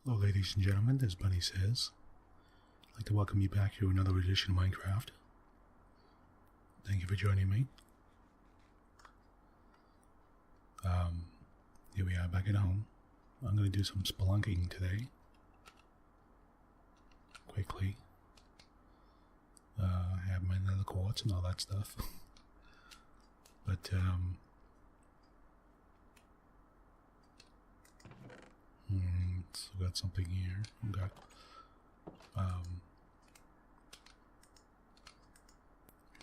Hello, ladies and gentlemen, as Bunnysays. I'd like to welcome you back to another edition of Minecraft. Thank you for joining me. Here we are back at home. I'm going to do some spelunking today. Quickly. I have my nether quartz and all that stuff. But, still got something here. Okay.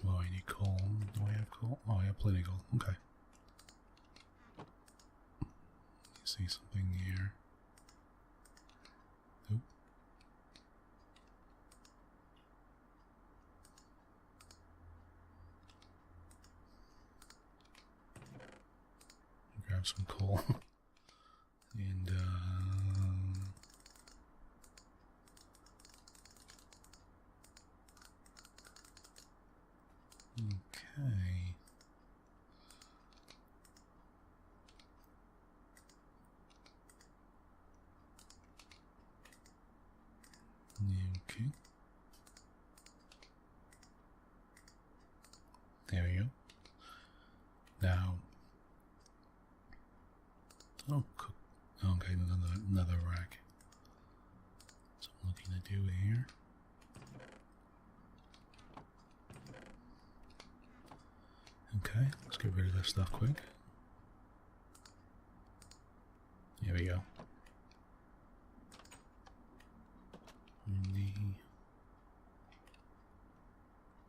Well, I need coal. Do I have coal? Oh, I have plenty of coal. Okay. See something here. Nope. Grab some coal. And, okay. Okay. There we go. Now, okay, another rack. So I'm looking to do here. Okay, let's get rid of this stuff quick. There we go. And the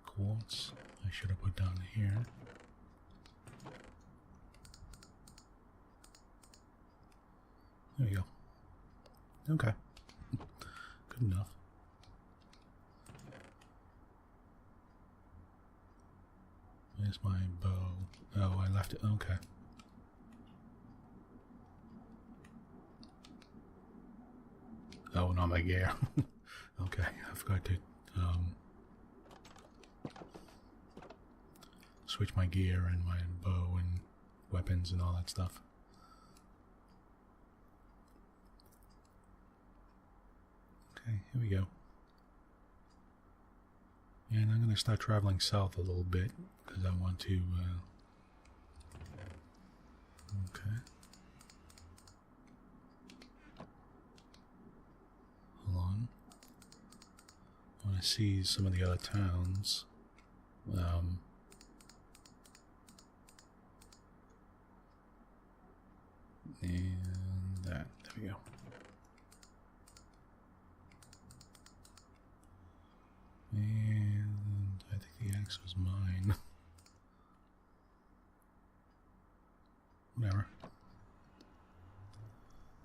quartz I should have put down here. There we go. Okay. Good enough. Where's my bow? Oh, I left it. Okay. Oh, not my gear. Okay, I forgot to switch my gear and my bow and weapons and all that stuff. Okay, here we go. And I'm going to start traveling south a little bit because I want to. Okay. Hold on. I want to see some of the other towns. And that. There we go. And I think the axe was mine. Whatever.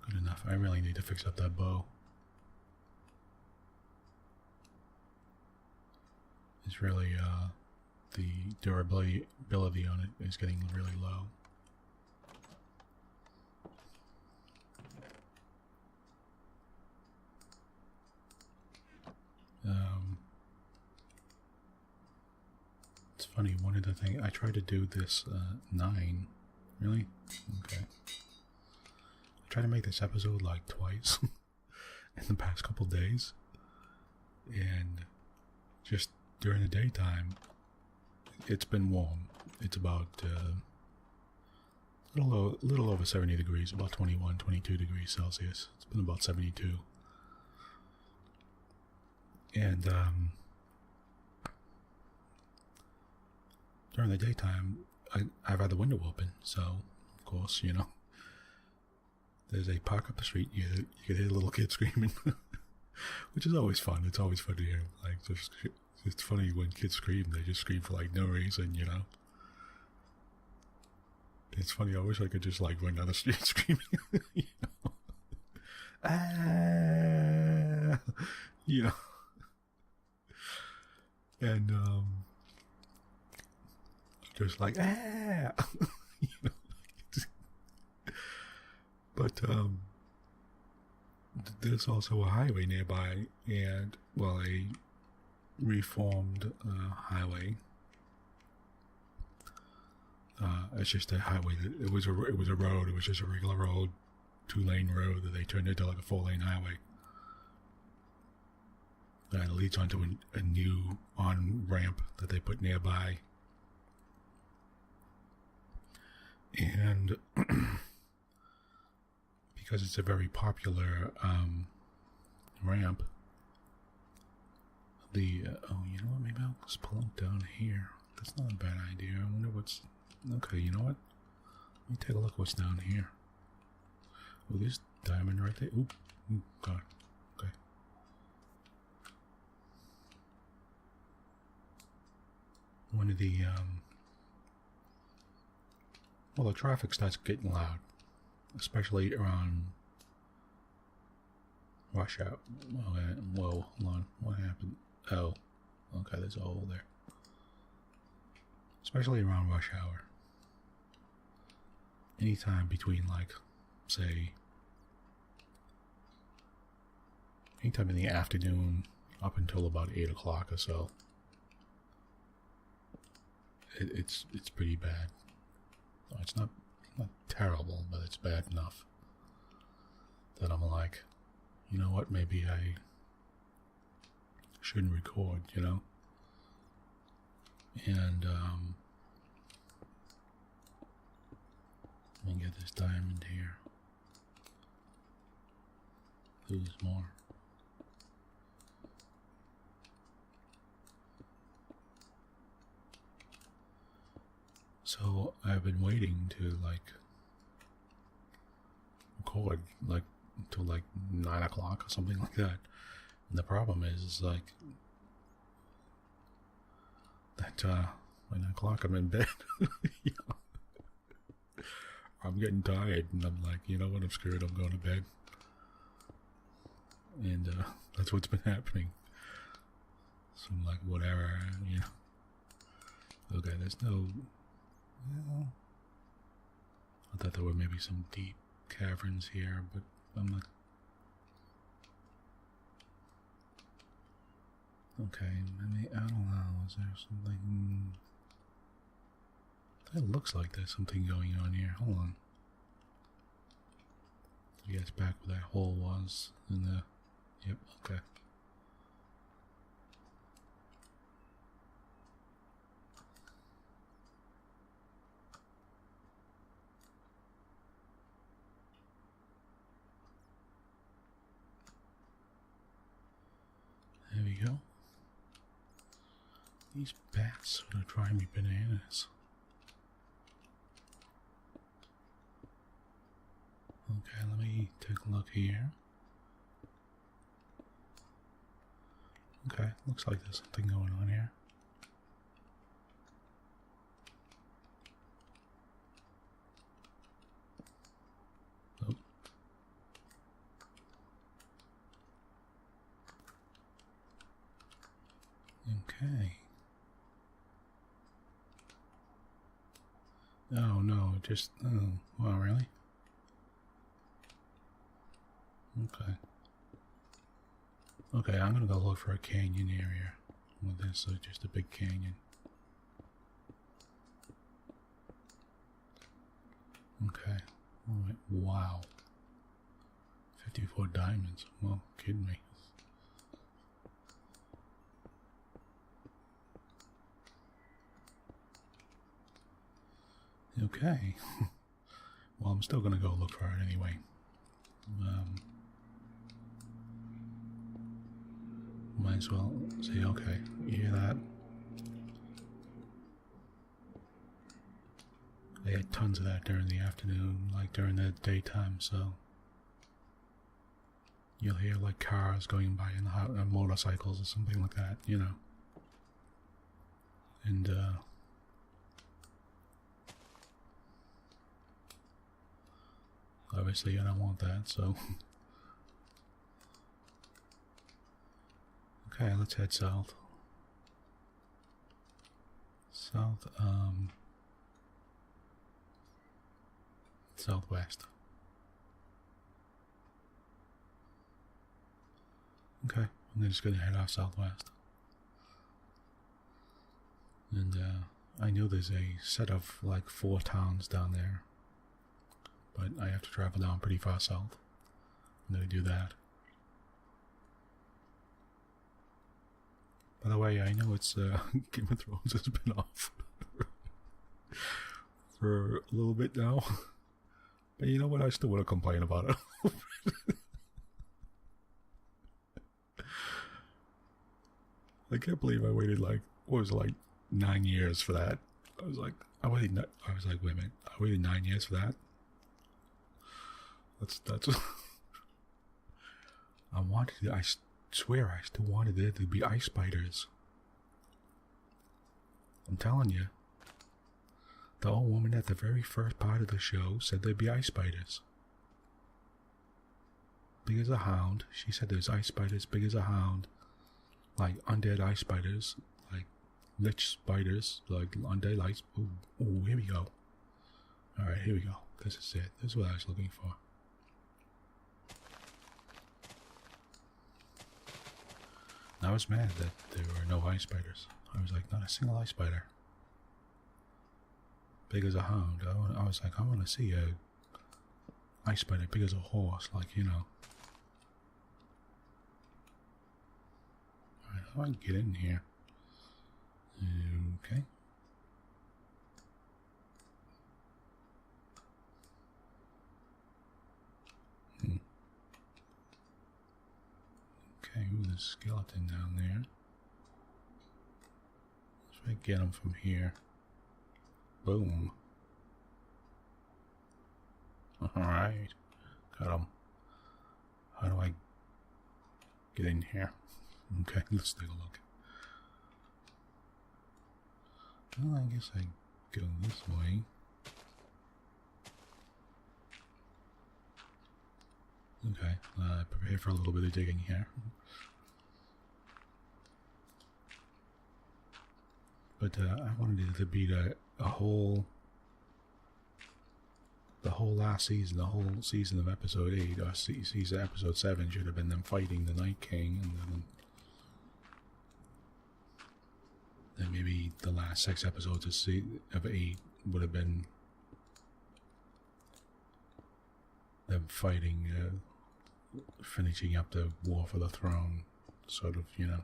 Good enough. I really need to fix up that bow. It's really, the durability on it is getting really low. It's funny, one of the things, I tried to do this, 9. Really? Okay. I tried to make this episode like twice in the past couple days. And just during the daytime, it's been warm. It's about, a little over 70 degrees, about 21, 22 degrees Celsius. It's been about 72. And, during the daytime, I've had the window open, so, of course, you know, there's a park up the street, you can hear a little kid screaming, which is always fun. It's always fun to hear, like, it's funny when kids scream, they just scream for, like, no reason, you know. It's funny, I wish I could just, like, run down the street screaming, you know. Ah! You know. And, just like, ah! You know. But, there's also a highway nearby, and, well, a reformed, highway. It's just a highway. It was a road. It was just a regular road 2-lane road that they turned into like a 4-lane highway. And it leads onto a new on-ramp that they put nearby. And because it's a very popular ramp, oh, you know what? Maybe I'll just pull it down here. That's not a bad idea. I wonder what's... Okay, you know what? Let me take a look what's down here. Oh, there's diamond right there. Ooh, God. Okay. One of the, well, the traffic starts getting loud, especially around rush hour. Whoa, hold on. What happened? Oh, okay, there's a hole there. Especially around rush hour. Anytime between, like, say, anytime in the afternoon up until about 8 o'clock or so. It's pretty bad. It's not terrible, but it's bad enough that I'm like, you know what, maybe I shouldn't record, you know? And, let me get this diamond here. There's more. So I've been waiting to like record like until like 9 o'clock or something like that. And the problem is like that by 9 o'clock I'm in bed. You know? I'm getting tired and I'm like, you know what, I'm screwed, I'm going to bed. And that's what's been happening. So I'm like, whatever, you know. Okay, there's no... Well, I thought there were maybe some deep caverns here, but I'm not... Okay, maybe, I don't know, is there something... It looks like there's something going on here. Hold on. I guess back where that hole was in the... Yep, okay. There we go. These bats are trying me bananas. Okay, let me take a look here. Okay, looks like there's something going on here. Oh. Okay. Oh no, just, oh, wow, really? Okay. Okay, I'm gonna go look for a canyon area. Well, this is just a big canyon. Okay. Alright, wow. 54 diamonds. Well, kidding me. Okay. Well, I'm still gonna go look for it anyway. Might as well say, okay, you hear that? They had tons of that during the afternoon, like during the daytime, so you'll hear like cars going by and motorcycles or something like that, you know. And obviously I don't want that, so okay, let's head south. Southwest. Okay, I'm just gonna head off southwest. And I know there's a set of like 4 towns down there but I have to travel down pretty far south. I'm gonna do that. By the way, I know it's Game of Thrones has been off for a little bit now, but you know what? I still want to complain about it. I can't believe I waited like 9 years for that. I was like, wait a minute, I waited 9 years for that. That's. I swear, I still wanted there to be ice spiders. I'm telling you. The old woman at the very first part of the show said there'd be ice spiders. Big as a hound. She said there's ice spiders big as a hound. Like undead ice spiders. Like lich spiders. Like undead ice. Ooh, here we go. Alright, here we go. This is it. This is what I was looking for. I was mad that there were no ice spiders. I was like, not a single ice spider. Big as a hound. I was like, I want to see a ice spider big as a horse, like, you know. Alright, how do I get in here? Okay. Okay, ooh, there's a skeleton down there. Let's try to get him from here. Boom. Alright. Got him. How do I get in here? Okay, let's take a look. Well, I guess I go this way. Okay, prepare for a little bit of digging here. But I wanted it to be the whole last season, the whole season of episode 8, or season episode 7 should have been them fighting the Night King, and then maybe the last 6 episodes of 8 would have been them fighting, finishing up the war for the throne, sort of, you know.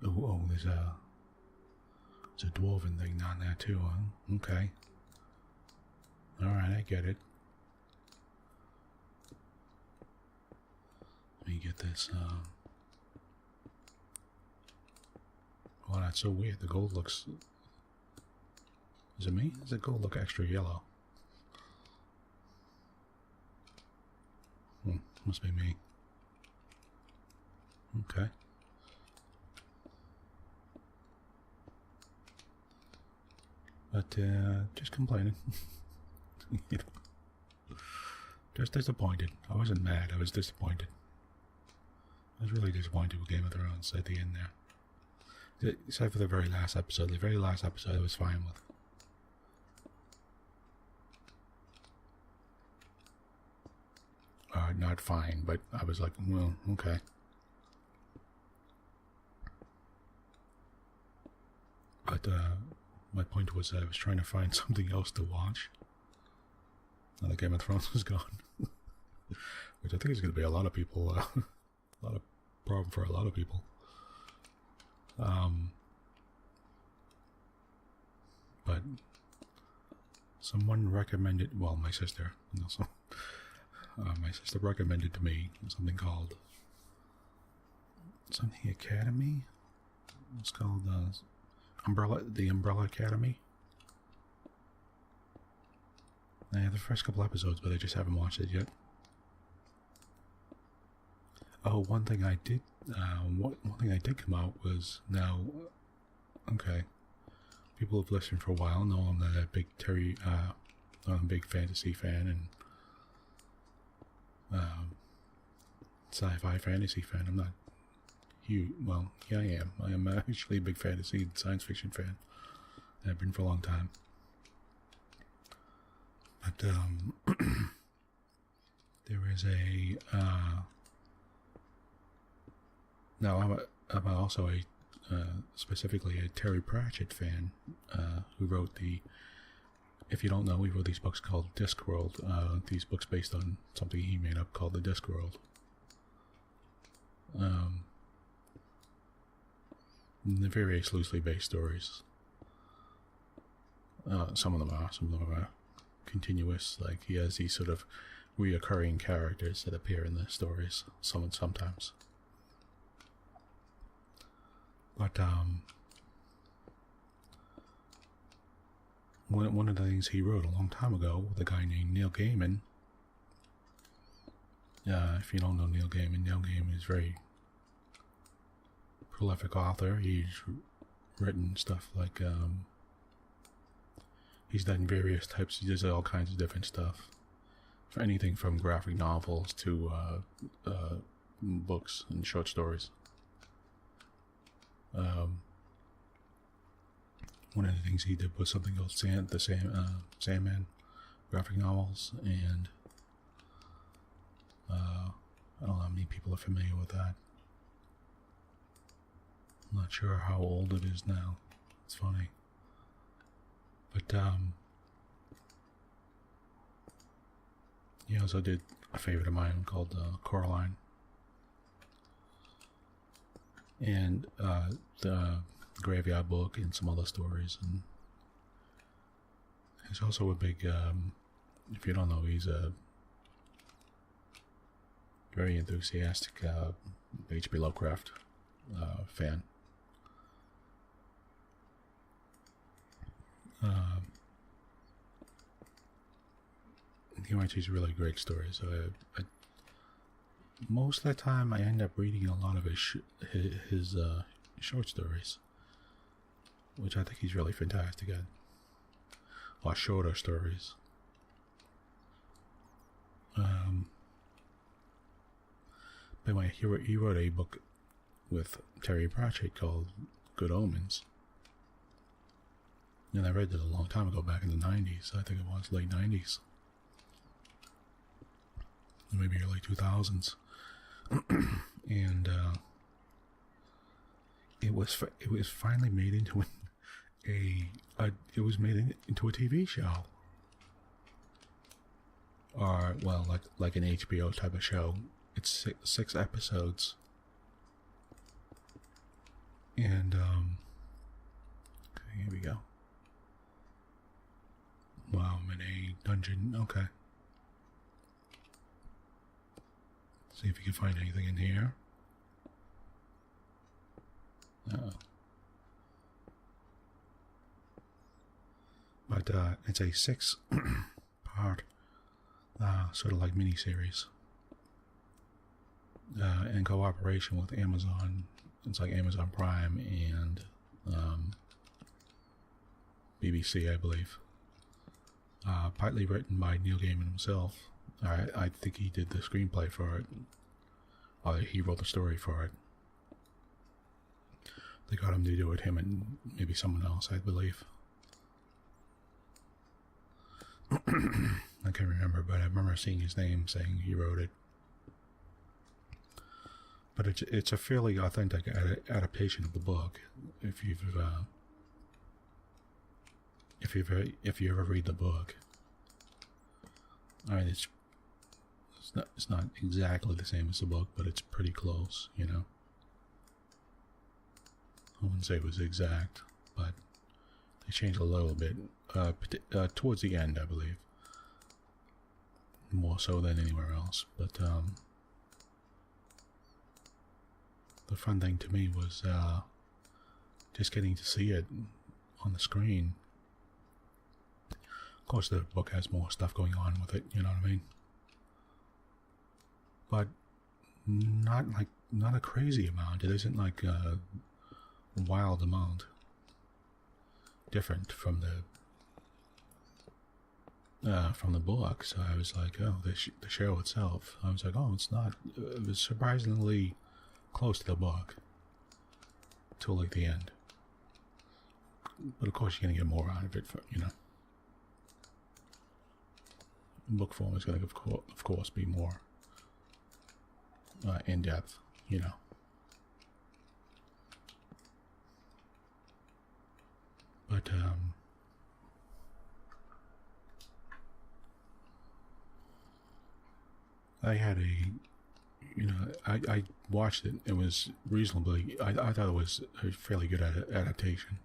Oh, there's a dwarven thing down there too, huh? Okay. Alright, I get it. Let me get this, oh, that's so weird. The gold looks... Is it me? Does the gold look extra yellow? Must be me. Okay. But, just complaining. You know. Just disappointed. I wasn't mad, I was disappointed. I was really disappointed with Game of Thrones at the end there. Except for the very last episode. The very last episode I was fine with. Not fine, but I was like, well, okay. But, my point was I was trying to find something else to watch. Now that Game of Thrones was gone. Which I think is going to be a lot of people, a lot of problem for a lot of people. But someone recommended, well, my sister, also, my sister recommended to me something called something Academy. It's called the Umbrella Academy. I have the first couple episodes, but I just haven't watched it yet. Oh, one thing I did come out was now. Okay, people have listened for a while know I'm a big I'm a big fantasy fan and sci-fi fantasy fan. I'm not huge. Well, yeah, I am. I am actually a big fantasy and science fiction fan. I've been for a long time. But there is a. Now I'm also a specifically a Terry Pratchett fan, who wrote the. If you don't know, he wrote these books called Discworld. These books based on something he made up called the Discworld. They're various loosely based stories. Some of them are continuous. Like he has these sort of reoccurring characters that appear in the stories. Sometimes. But one of the things he wrote a long time ago with a guy named Neil Gaiman. If you don't know Neil Gaiman is a very prolific author. He's written stuff like he's done various types. He does all kinds of different stuff, for anything from graphic novels to books and short stories. One of the things he did was something called Sandman graphic novels, and I don't know how many people are familiar with that. I'm not sure how old it is now. It's funny. But he also did a favorite of mine called Coraline. And the Graveyard Book and some other stories. And he's also a big, if you don't know, he's a very enthusiastic H.P. Lovecraft fan. He writes these really great stories. Most of the time, I end up reading a lot of his short stories, which I think he's really fantastic at. Or shorter stories. But anyway, he wrote a book with Terry Pratchett called Good Omens. And I read it a long time ago, back in the 90s. I think it was late 90s. Maybe early 2000s. And it was finally made into it was made into a TV show. Or, well, like an HBO type of show. It's six episodes. And, okay, here we go. Wow, I'm in a dungeon. Okay. See if you can find anything in here. But it's a 6-part sort of like mini-series in cooperation with Amazon. It's like Amazon Prime and BBC, I believe. Partly written by Neil Gaiman himself. I think he did the screenplay for it. Or he wrote the story for it. They got him to do it, him and maybe someone else, I believe. I can't remember, but I remember seeing his name saying he wrote it. But it's a fairly authentic adaptation of the book. If you ever read the book, I mean it's not exactly the same as the book, but it's pretty close, you know. I wouldn't say it was exact, but they changed a little bit towards the end, I believe, more so than anywhere else. But the fun thing to me was just getting to see it on the screen. Of course, the book has more stuff going on with it, you know what I mean? But not a crazy amount. It isn't like a wild amount. Different from the book. So I was like, oh, the show itself. I was like, oh, it's not. It was surprisingly close to the book till like the end. But of course, you're gonna get more out of it, you know. Book form is gonna, of course, be more in depth, you know. But I had I watched it. It was reasonably. I thought it was a fairly good adaptation.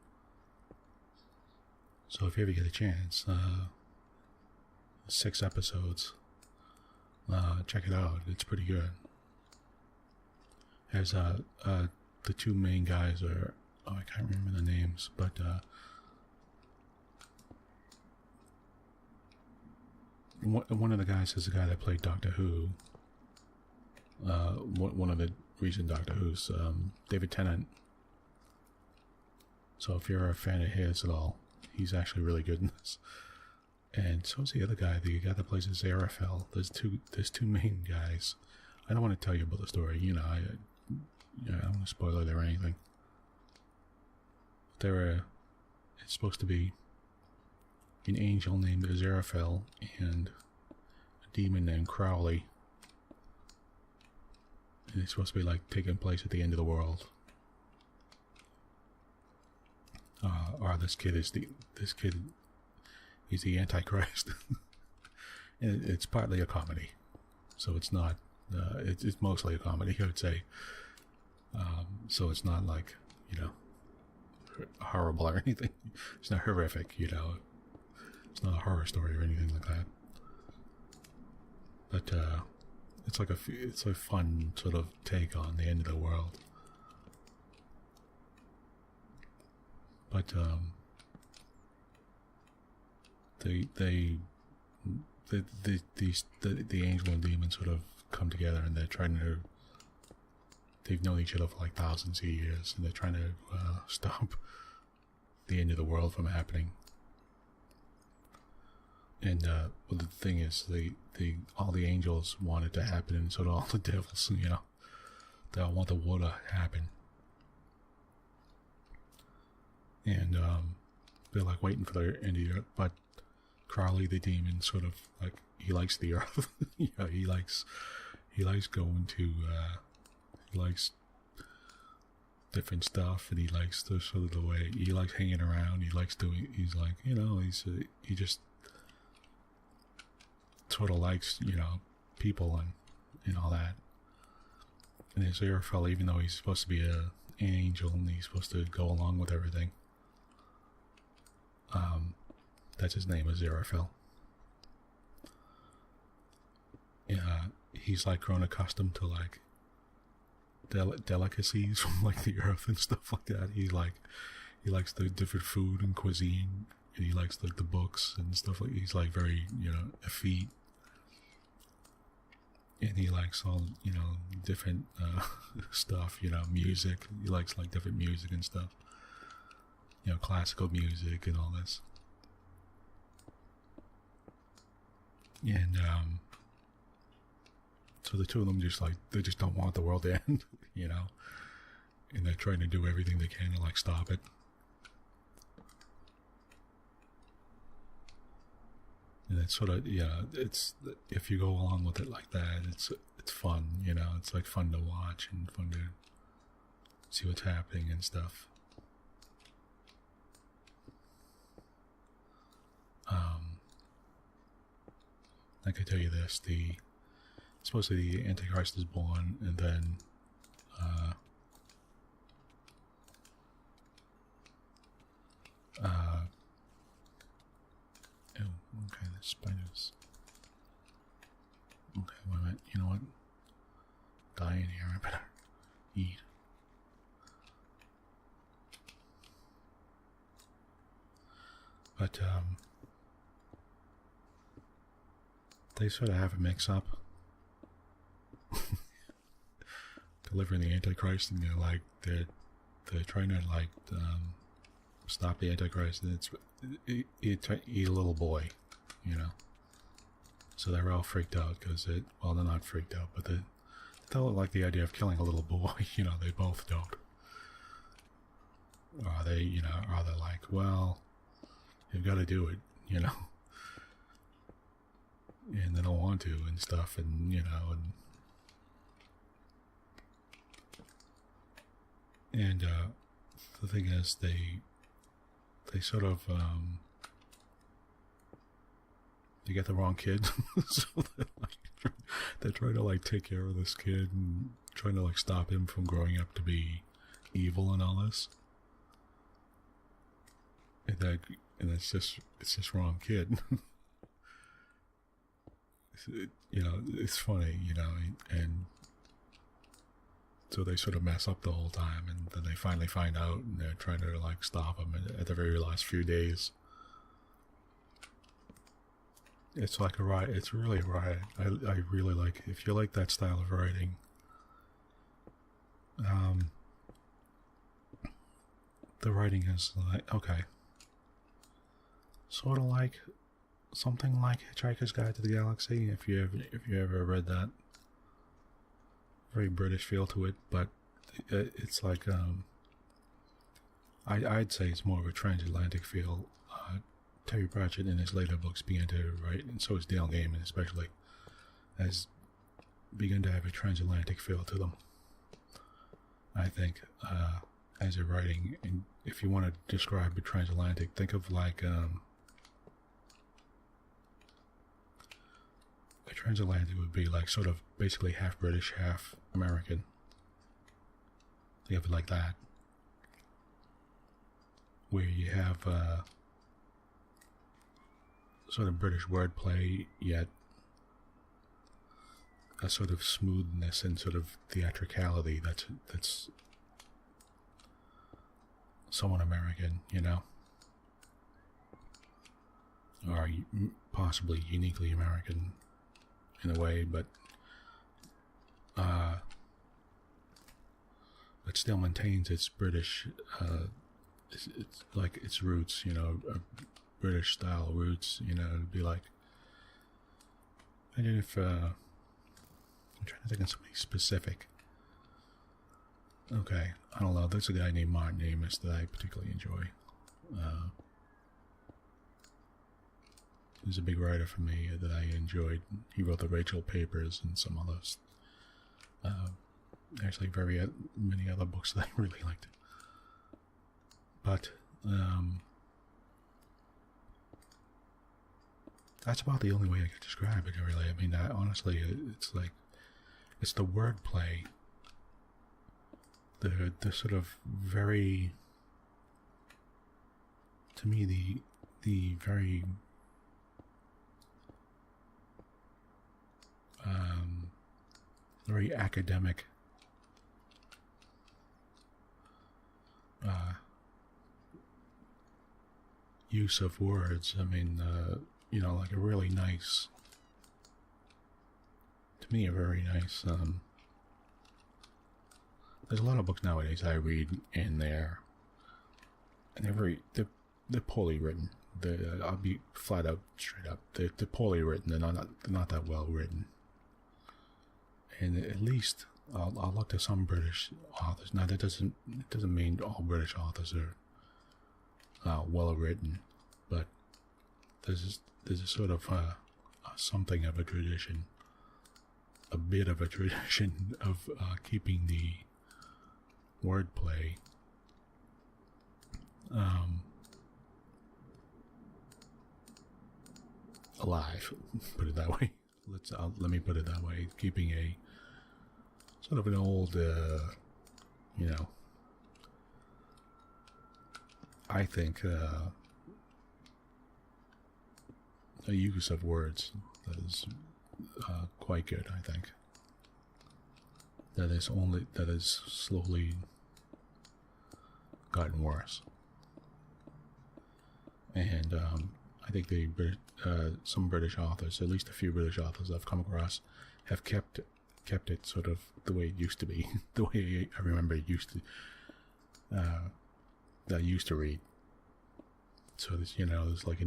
So if you ever get a chance, 6 episodes. Check it out. It's pretty good. As the 2 main guys are, I can't remember the names, but one of the guys is the guy that played Doctor Who. One of the recent Doctor Who's, David Tennant. So if you're a fan of his at all, he's actually really good in this. And so is the other guy, the guy that plays Aziraphale. There's two main guys. I don't want to tell you about the story, I don't want to spoil it or anything. It's supposed to be an angel named Aziraphale and a demon named Crowley. And it's supposed to be like taking place at the end of the world. Or this kid is he's the Antichrist. And it's partly a comedy, so it's not. It's mostly a comedy, I would say. So it's not like horrible or anything. It's not horrific, It's not a horror story or anything like that. But it's a fun sort of take on the end of the world. But the angel and demon sort of come together, and they've known each other for like thousands of years, and they're trying to stop the end of the world from happening. And the thing is, all the angels want it to happen, and so do all the devils. They all want the war to happen, and they're like waiting for the end of the earth. But Crowley the demon sort of like he likes the earth. He likes going to he likes different stuff, and he likes the sort of the way he likes hanging around. He's like he just sort of likes people and all that. And Aziraphale, even though he's supposed to be an angel and he's supposed to go along with everything, that's his name, Aziraphale. He's like grown accustomed to like delicacies from like the earth and stuff like that. He likes the different food and cuisine, and he likes like the books and stuff. Like he's like very effete, and he likes all different stuff. Music. He likes like different music and stuff. Classical music and all this. And so the two of them they just don't want the world to end, and they're trying to do everything they can to like stop it. And it's sort of it's if you go along with it like that, it's fun, it's like fun to watch and fun to see what's happening and stuff. I can tell you this: supposedly the Antichrist is born, and then okay, the spiders. Okay, wait a minute. You know what? Dying here. I better eat. But they sort of have a mix-up. Delivering the Antichrist, and they're trying to like stop the Antichrist, and he's a little boy, So they're all freaked out because they're not freaked out, but they don't like the idea of killing a little boy. They both don't. Or they're like, well, you've got to do it, and they don't want to and stuff, and and the thing is, they sort of they get the wrong kid, so they're trying to like take care of this kid and trying to like stop him from growing up to be evil and all this. And it's just wrong kid. You know, it's funny, you know, and so they sort of mess up the whole time, and then they finally find out, and they're trying to like stop him at the very last few days. It's like a riot. It's really a riot. I really like, if you like that style of writing, the writing is like, okay, sort of like something like Hitchhiker's Guide to the Galaxy, if you ever read that. Very British feel to it, but it's like I'd say it's more of a transatlantic feel. Terry Pratchett in his later books began to write, and so is Dale Gaiman especially, has begun to have a transatlantic feel to them. I think as a writing, and if you want to describe a transatlantic, think of like a transatlantic would be like sort of basically half British, half American. Think of it like that, where you have sort of British wordplay, yet a sort of smoothness and sort of theatricality that's somewhat American, you know, or possibly uniquely American in a way, but still maintains its British, it's like its roots, you know, British style roots, you know. It'd be like, I don't know if I'm trying to think of something specific. Okay, I don't know. There's a guy named Martin Amis that I particularly enjoy. He's a big writer for me that I enjoyed. He wrote the Rachel Papers and some others. Actually, very many other books that I really liked. But that's about the only way I could describe it, really. I mean, honestly, it's like, it's the wordplay, the sort of very, to me, the very very academic use of words. I mean, you know, like a really nice, to me, a very nice, there's a lot of books nowadays I read and they're poorly written. I'll be flat out, straight up. They're poorly written. They're not that well written. And at least I'll look to some British authors. Now that doesn't mean all British authors are well written, but there's a sort of something of a tradition, a bit of a tradition of keeping the wordplay alive. Put it that way. Let me put it that way. Keeping a sort of an old, you know, I think a use of words that is quite good. I think that is slowly gotten worse, and I think some British authors, at least a few British authors I've come across, have kept it sort of the way it used to be, the way I remember it used to, that I used to read. So there's, you know, there's like a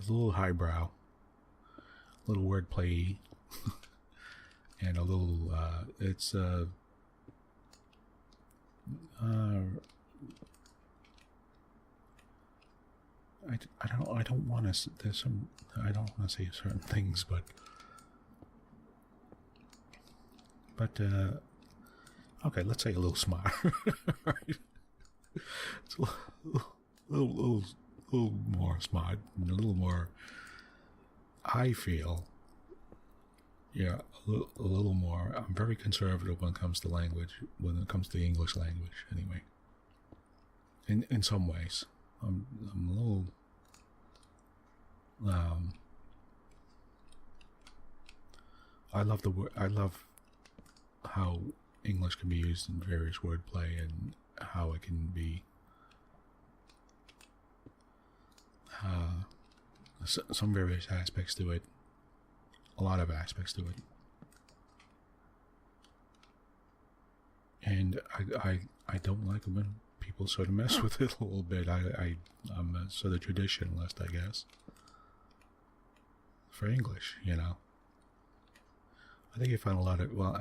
little highbrow, a little wordplay, and a little, it's I don't want to. There's some. I don't want to say certain things, but okay. Let's say a little smarter. Right? It's little more smart, and a little more. I feel, yeah, a little more. I'm very conservative when it comes to language, when it comes to the English language, anyway. In some ways, I'm a little. I love the word. I love how English can be used in various wordplay and how it can be. Some various aspects to it. A lot of aspects to it. And I don't like it when people sort of mess with it a little bit. I'm a sort of traditionalist, I guess. For English, you know. I think you find a lot of, well,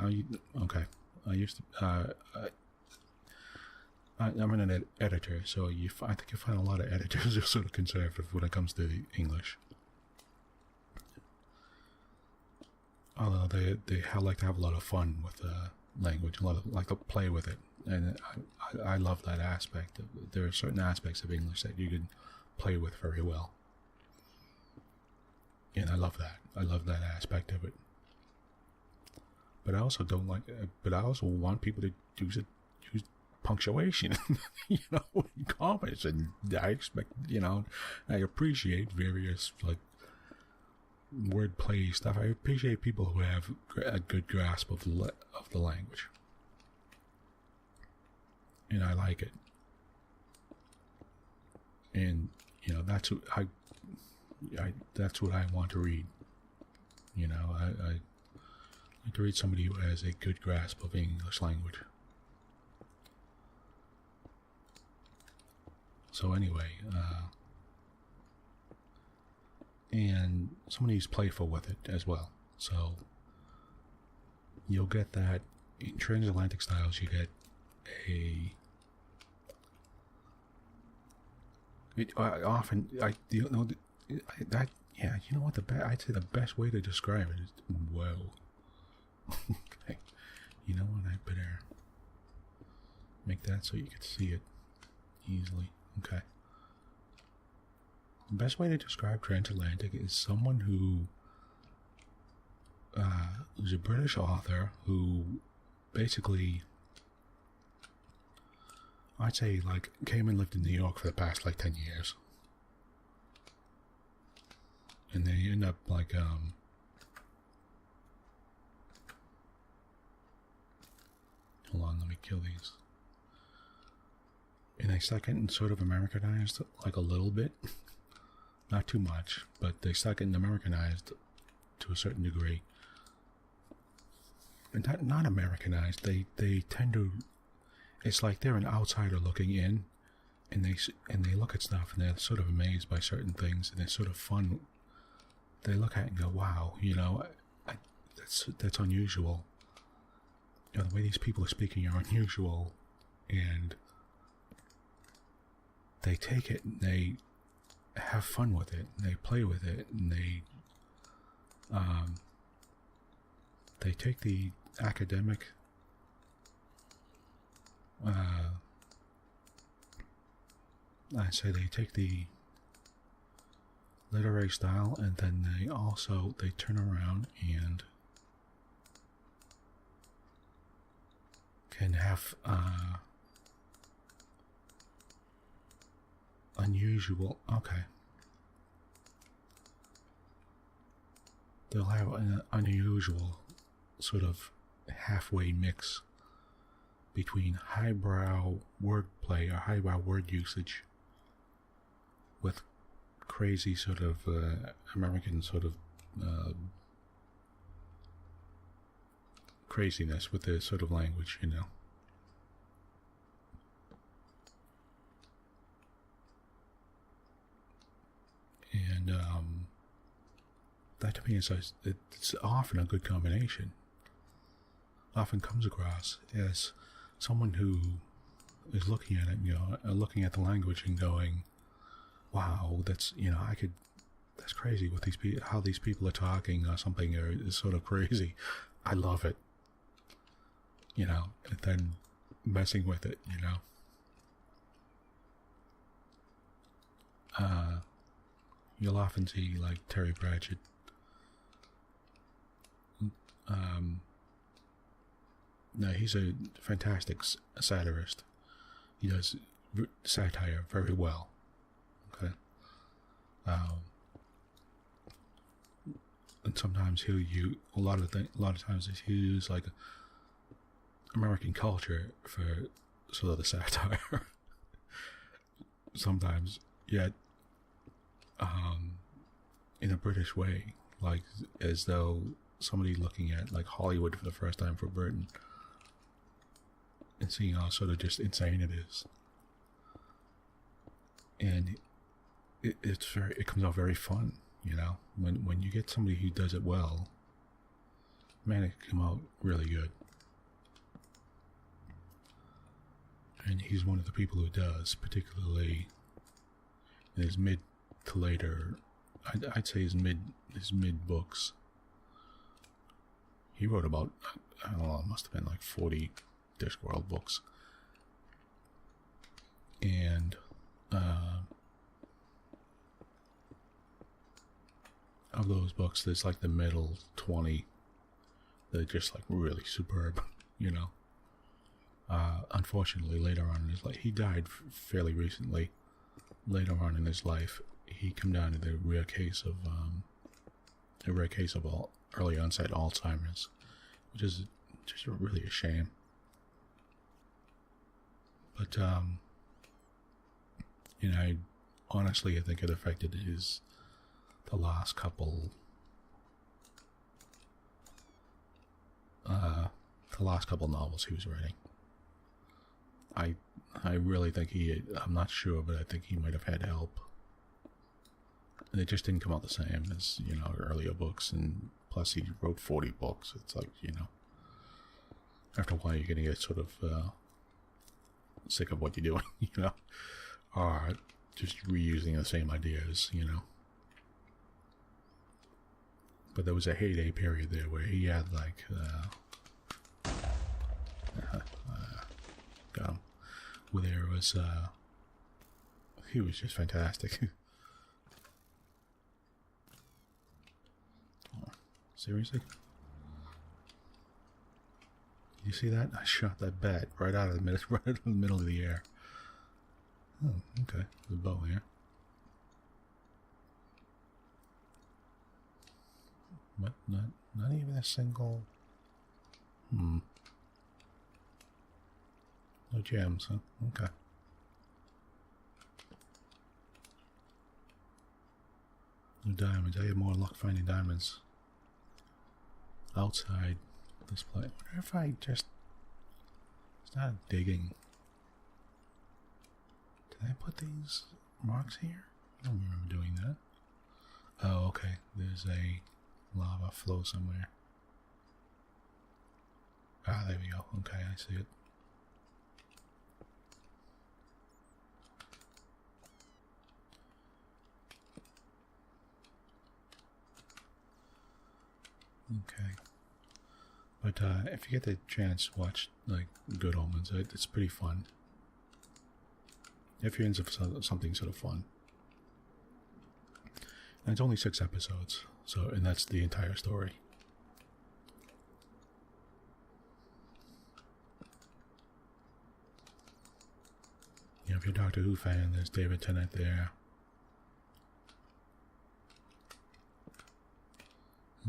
okay. I used to, I'm an editor, so I think you find a lot of editors are sort of conservative when it comes to English. Although they like to have a lot of fun with language, like to play with it, and I love that aspect. There are certain aspects of English that you can play with very well, and I love that. I love that aspect of it. But I also don't like. But I also want people to use punctuation, you know, in comments, and I expect, you know, I appreciate various like wordplay stuff. I appreciate people who have a good grasp of the language, and I like it. And you know, that's what that's what I want to read. You know, I like to read somebody who has a good grasp of English language. So anyway, and somebody who's playful with it as well. So you'll get that in transatlantic styles. You get you know what, I'd say the best way to describe it is whoa. Okay, you know what, I better make that so you can see it easily. Okay. The best way to describe transatlantic is someone who's a British author who basically, I'd say, like, came and lived in New York for the past like 10 years. And they end up like hold on, let me kill these. And they start getting sort of Americanized, like a little bit. Not too much, but they start getting Americanized to a certain degree. And not Americanized, they tend to, it's like they're an outsider looking in, and they look at stuff and they're sort of amazed by certain things, and they're sort of fun. They look at it and go, wow, you know, that's unusual. You know, the way these people are speaking are unusual, and they take it and they have fun with it, and they play with it, and they take the academic I say they take the literary style, and then they turn around and can have unusual, okay, they'll have an unusual sort of halfway mix between highbrow wordplay or highbrow word usage with crazy sort of American sort of craziness with the sort of language, you know. And that to me is it's often a good combination. Often comes across as someone who is looking at it, you know, looking at the language and going, wow, that's, you know, that's crazy what how these people are talking or something is sort of crazy. I love it, you know, and then messing with it, you know. you'll often see like Terry Pratchett. No, he's a fantastic satirist. He does satire very well. Okay. And sometimes he'll use a lot of times he'll use like American culture for sort of the satire. Sometimes, yet, in a British way, like as though somebody looking at like Hollywood for the first time for Britain and seeing how sort of just insane it is, and it comes out very fun, you know, when you get somebody who does it well, man, it can come out really good. And he's one of the people who does, particularly in his mid to later, I'd say his mid books. He wrote about, I don't know, it must have been like 40 Discworld books. And of those books, there's like the middle 20 that are just like really superb, you know. Unfortunately, later on in his life, he died fairly recently. Later on in his life, he came down to the rare case of early onset Alzheimer's, which is just really a shame. But you know, honestly, I think it affected the last couple novels he was writing. I really think I'm not sure, but I think he might have had help. And it just didn't come out the same as, you know, earlier books, and plus he wrote 40 books. It's like, you know, after a while you're going to get sort of sick of what you're doing, you know, or just reusing the same ideas, you know. But there was a heyday period there where he had like where there was he was just fantastic. Oh, seriously? You see that? I shot that bat right out of the middle of the air. Oh, okay. The bow here. What? Not even a single. No gems, huh? Okay. No diamonds. I have more luck finding diamonds outside this place. I wonder if I just start digging. Did I put these marks here? I don't remember doing that. Oh, okay. There's a lava flow somewhere. Ah, there we go. Okay, I see it. Okay. But if you get the chance, watch like Good Omens. It's pretty fun. If you're into something sort of fun. And it's only 6 episodes, and that's the entire story. You know, if you're a Doctor Who fan, there's David Tennant there.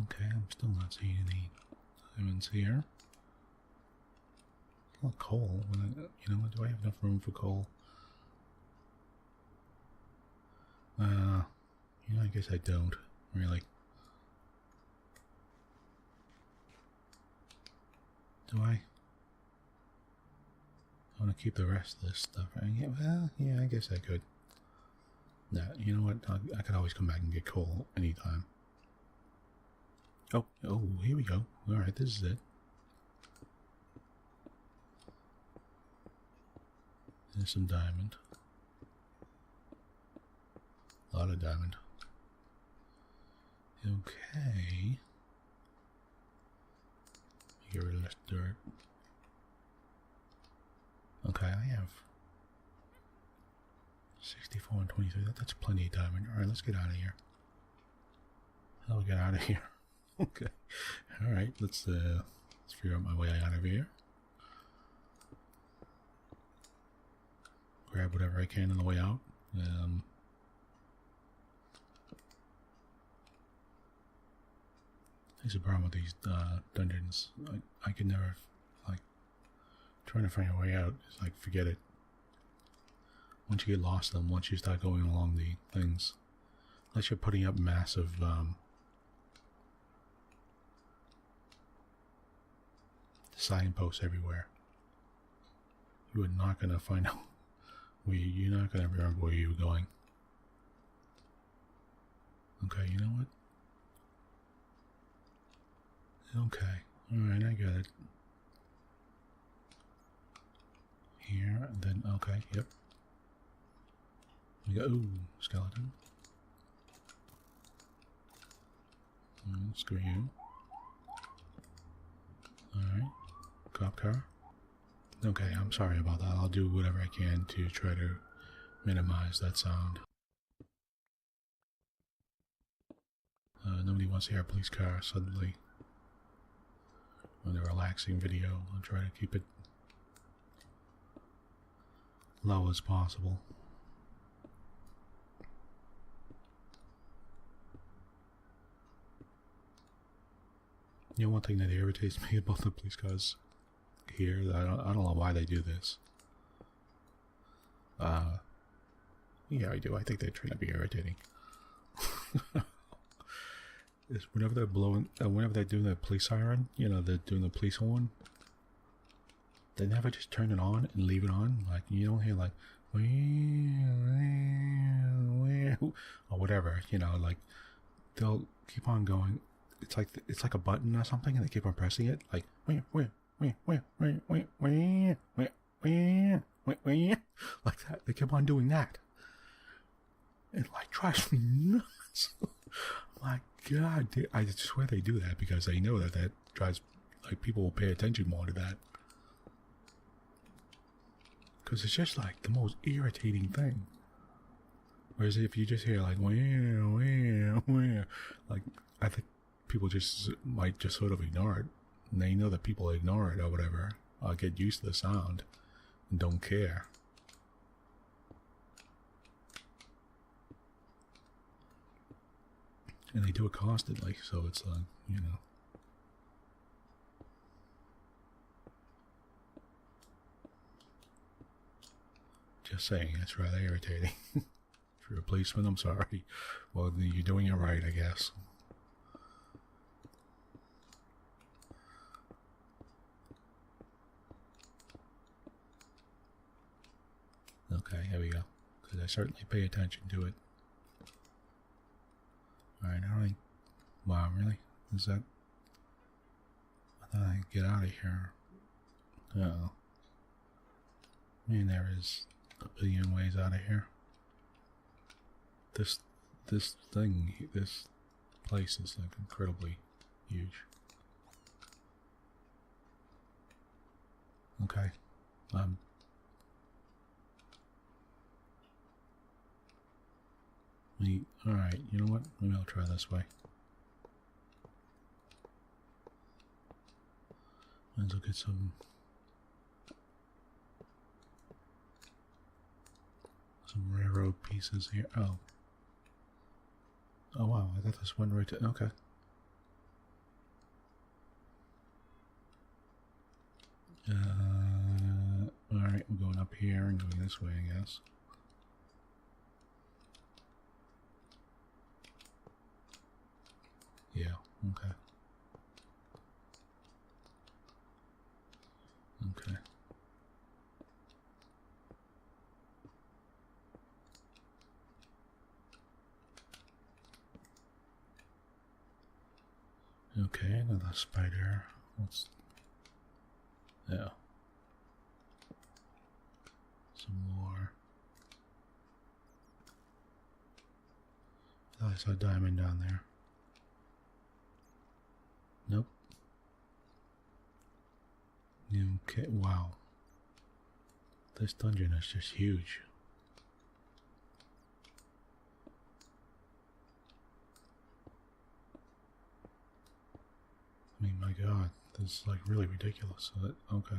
Okay, I'm still not seeing any diamonds here. Well, coal. You know, do I have enough room for coal? You know, I guess I don't, really. Do I? I want to keep the rest of this stuff. Well, yeah, I guess I could. Nah, you know what? I could always come back and get coal anytime. Oh, here we go. Alright, this is it. There's some diamond. A lot of diamond. Okay. Get rid of this dirt. Okay, I have 64 and 23. That's plenty of diamond. Alright, let's get out of here. How do we get out of here? Okay. Alright, let's figure out my way out of here. Grab whatever I can on the way out. There's a problem with these dungeons. I can never, like, trying to find a way out is like, forget it. Once you get lost in them, once you start going along the things, unless you're putting up massive signposts everywhere, you are not going to find out where you're not going to remember where you were going. Okay, you know what? Okay, alright, I got it. Here, and then, okay, yep. We go, ooh, skeleton. Screw you. Alright, cop car. Okay, I'm sorry about that. I'll do whatever I can to try to minimize that sound. Nobody wants to hear a police car suddenly. On a relaxing video, I'll try to keep it low as possible. You know, one thing that irritates me about the police cars here, I don't know why they do this. Yeah, I do. I think they're trying to be irritating. Is whenever they're blowing, whenever they're doing the police siren, you know, they're doing the police horn, they never just turn it on and leave it on. Like, you don't hear like, or whatever, you know, like, they'll keep on going. It's like a button or something, and they keep on pressing it, like, like that. They keep on doing that. It like drives me nuts. My God, I swear they do that because they know that drives, like, people will pay attention more to that. Because it's just like the most irritating thing. Whereas if you just hear like, like, I think people just might just sort of ignore it. And they know that people ignore it or whatever, or get used to the sound and don't care. And they do it constantly, so it's like, you know. Just saying, it's rather irritating. If you're a policeman, I'm sorry. Well, you're doing it right, I guess. Okay, here we go. Because I certainly pay attention to it. Alright, alright. Wow, really? Is that... I thought I'd get out of here. Uh-oh. I mean, there is a billion ways out of here. This thing, this place is like incredibly huge. Okay. Alright, you know what? Maybe I'll try this way. Let's look at some railroad pieces here. Oh. Oh wow, I thought this went right to... Okay. Alright, we're going up here and going this way, I guess. Yeah, okay. Okay. Okay, another spider. What's... Yeah. Some more. I thought I saw a diamond down there. Nope. Okay, wow. This dungeon is just huge. god, this is like really ridiculous. Okay.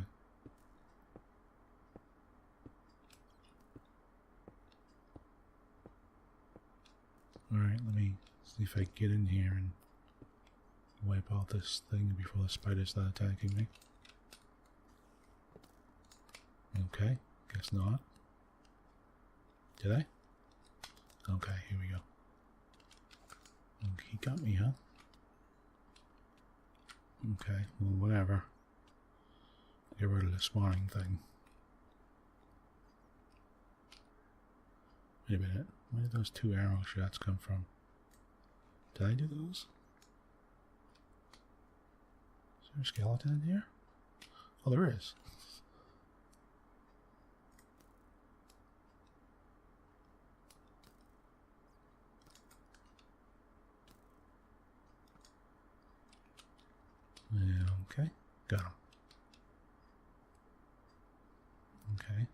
Alright, let me see if I can get in here and wipe out this thing before the spiders start attacking me. Okay, guess not. Did I? Okay, here we go. Okay, he got me, huh? Okay, well, whatever. Get rid of the spawning thing. Wait a minute. Where did those 2 arrow shots come from? Did I do those? Is there a skeleton in here? Oh, there is. Yeah, okay. Got him. Okay.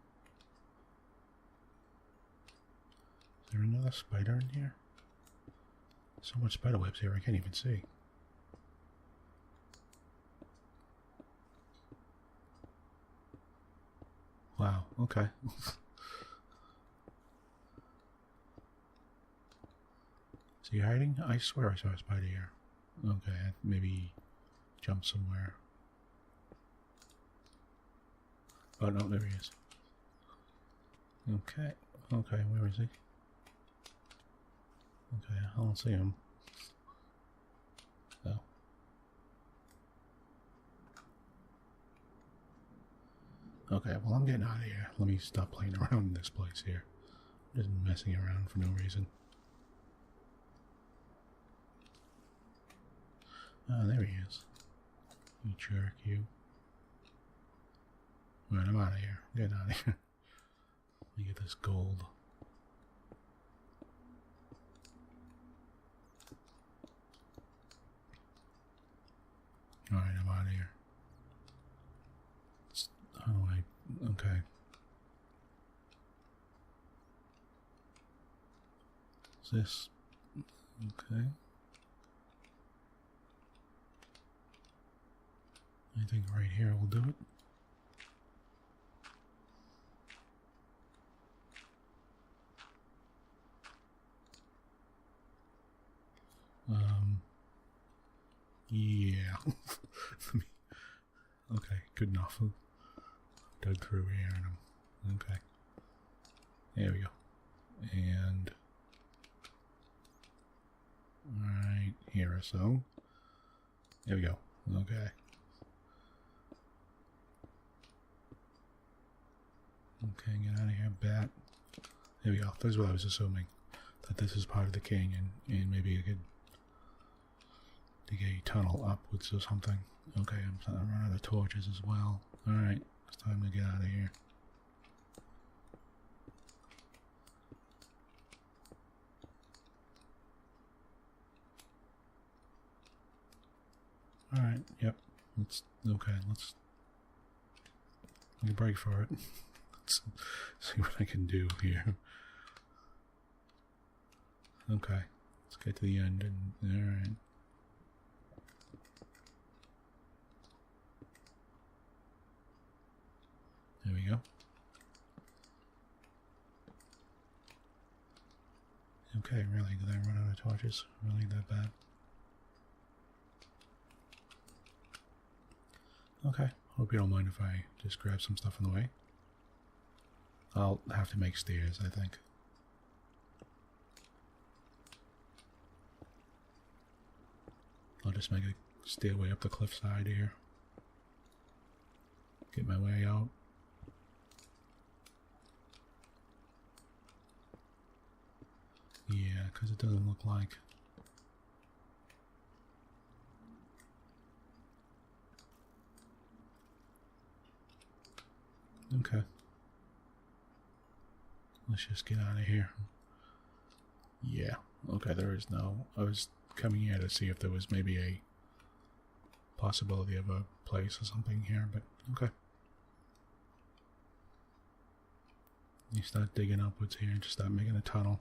Is there another spider in here? So much spider webs here I can't even see. Wow, okay. Is he hiding? I swear I saw a spider here. Okay, maybe jump somewhere. Oh no, there he is. Okay, okay, where is he? Okay, I don't see him. Oh. Okay, well I'm getting out of here. Let me stop playing around in this place here. Just messing around for no reason. Oh, there he is. You jerk, you. Right, I'm out of here. I'm getting out of here. Let me get this gold. Alright, I'm out of here. How do I... Okay. Is this... Okay. I think right here will do it. Yeah. Okay, good enough. Dug through here and okay. There we go. And right here or so. There we go. Okay. Okay, get out of here, bat. There we go. That's what I was assuming. That this is part of the king and maybe I could dig a tunnel upwards or something. Okay, I'm running out of torches as well. Alright, it's time to get out of here. Alright, yep. Let's make a break for it. Let's see what I can do here. Okay, let's get to the end and alright. There we go. Okay, really? Did I run out of torches? Really that bad? Okay, hope you don't mind if I just grab some stuff on the way. I'll have to make stairs, I think. I'll just make a stairway up the cliffside here. Get my way out. Yeah, because it doesn't look like... Okay. Let's just get out of here. Yeah. Okay, there is no... I was coming here to see if there was maybe a possibility of a place or something here, but okay. You start digging upwards here and just start making a tunnel.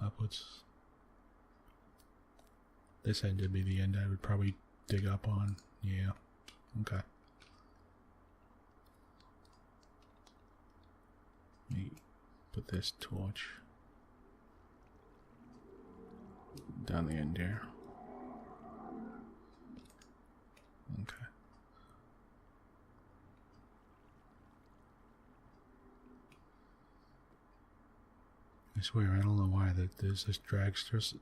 Upwards. This end would be the end I would probably dig up on. Yeah. Okay. Let me put this torch down the end here. Okay. I swear, I don't know why that there's this dragster,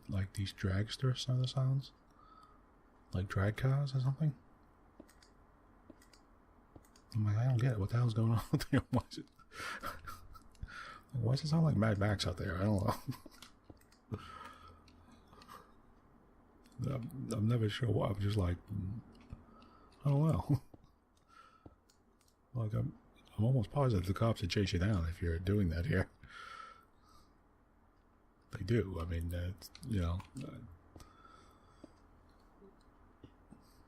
like these dragster sounds, like drag cars or something. I'm like, I don't get it. What the hell's going on there? Why does it sound like Mad Max out there? I don't know. I'm never sure why. I'm just like, I don't know. Like I'm almost positive the cops would chase you down if you're doing that here. They do. I mean, you know,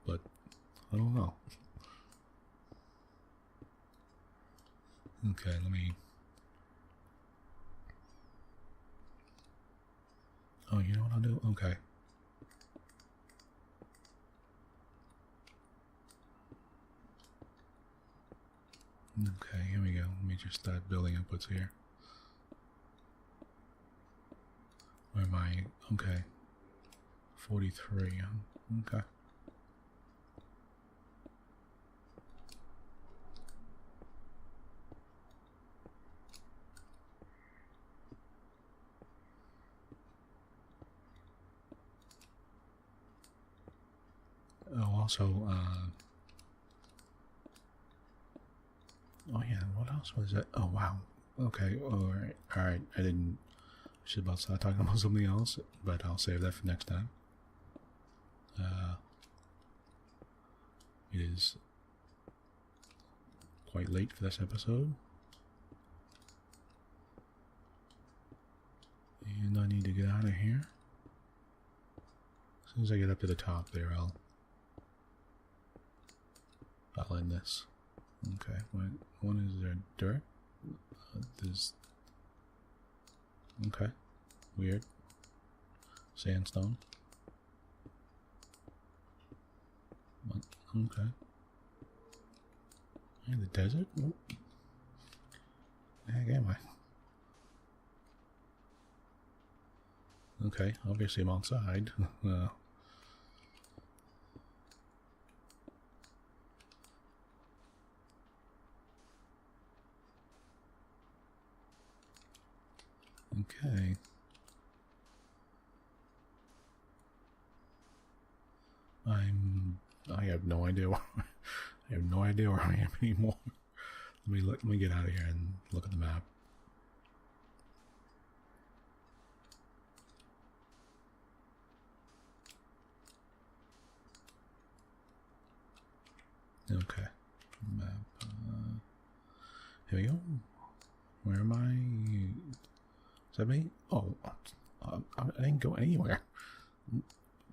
but I don't know. Okay, let me. Oh, you know what I'll do? Okay. Okay, here we go. Let me just start building up what's here. Where am I? Okay. 43. Okay. Oh, also, oh yeah, what else was it? Oh wow. Okay, alright, I didn't, I should about start talking about something else, but I'll save that for next time. It is quite late for this episode. And I need to get out of here. As soon as I get up to the top there, I'll end this. Okay, one is there dirt? There's... Okay, weird. Sandstone. Okay. In the desert? Nope. The heck am I? Okay, obviously I'm outside. Okay. I have no idea where I have no idea where I am anymore. Let me get out of here and look at the map. Okay. Map. Here we go. Where am I? Is that me? Oh, I didn't go anywhere.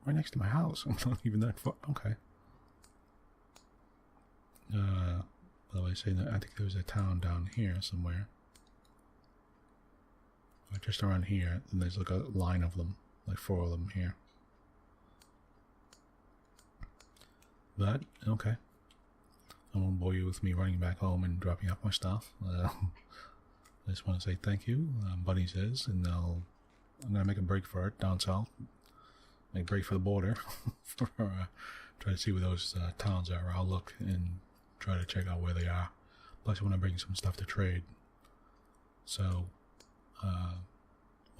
Right next to my house. I'm not even that far. Okay. By the way, saying that I think there was a town down here somewhere. Just around here, and there's like a line of them, like 4 of them here. But okay. I won't bore you with me running back home and dropping off my stuff. I just want to say thank you, Bunnysays, and I'm gonna make a break for it down south. Make a break for the border, for try to see where those towns are. I'll look and try to check out where they are. Plus, I want to bring some stuff to trade. So, well,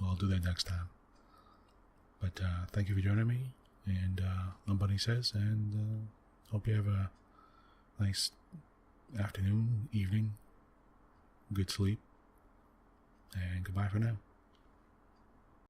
I'll do that next time. But thank you for joining me, and I'm Bunnysays, and hope you have a nice afternoon, evening, good sleep, and goodbye for now.